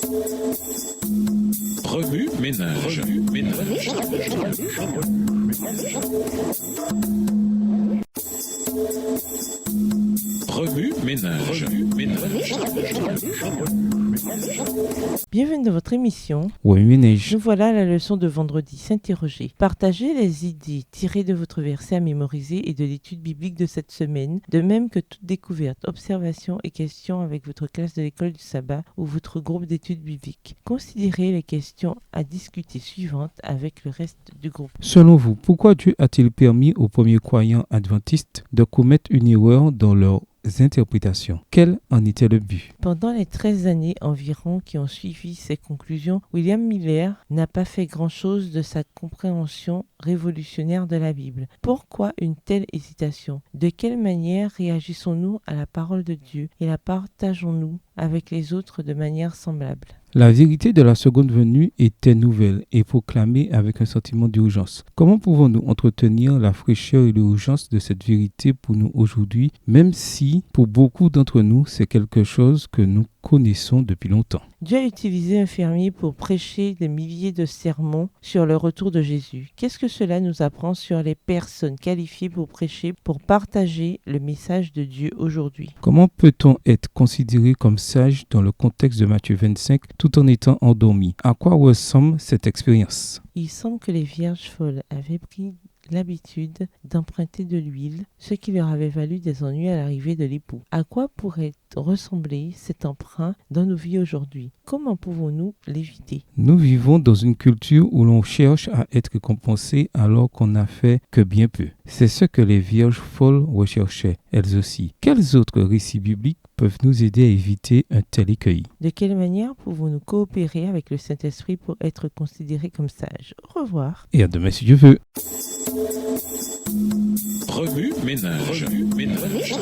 Remue ménage. Remue ménage. Bienvenue dans votre émission. Remue ménage. Nous voilà à la leçon de vendredi. S'interroger. Partagez les idées tirées de votre verset à mémoriser et de l'étude biblique de cette semaine, de même que toute découverte, observation et question avec votre classe de l'école du sabbat ou votre groupe d'études bibliques. Considérez les questions à discuter suivantes avec le reste du groupe. Selon vous, pourquoi Dieu a-t-il permis aux premiers croyants adventistes de commettre une erreur dans leurs interprétations? Quel en était le but? Pendant les 13 années environ qui ont suivi ces conclusions, William Miller n'a pas fait grand-chose de sa compréhension révolutionnaire de la Bible. Pourquoi une telle hésitation? De quelle manière réagissons-nous à la parole de Dieu et la partageons-nous avec les autres de manière semblable? La vérité de la seconde venue était nouvelle et proclamée avec un sentiment d'urgence. Comment pouvons-nous entretenir la fraîcheur et l'urgence de cette vérité pour nous aujourd'hui, même si pour beaucoup d'entre nous c'est quelque chose que nous connaissons depuis longtemps? Dieu a utilisé un fermier pour prêcher des milliers de sermons sur le retour de Jésus. Qu'est-ce que cela nous apprend sur les personnes qualifiées pour prêcher, pour partager le message de Dieu aujourd'hui? Comment peut-on être considéré comme sage dans le contexte de Matthieu 25 tout en étant endormi? À quoi ressemble cette expérience? Il semble que les vierges folles avaient pris l'habitude d'emprunter de l'huile, ce qui leur avait valu des ennuis à l'arrivée de l'époux. À quoi pourrait ressembler cet emprunt dans nos vies aujourd'hui? Comment pouvons-nous l'éviter? Nous vivons dans une culture où l'on cherche à être récompensé alors qu'on n'a fait que bien peu. C'est ce que les vierges folles recherchaient, elles aussi. Quels autres récits bibliques peuvent nous aider à éviter un tel écueil? De quelle manière pouvons-nous coopérer avec le Saint-Esprit pour être considérés comme sages? Au revoir. Et à demain si Dieu veut. Remue ménage. Remue ménage.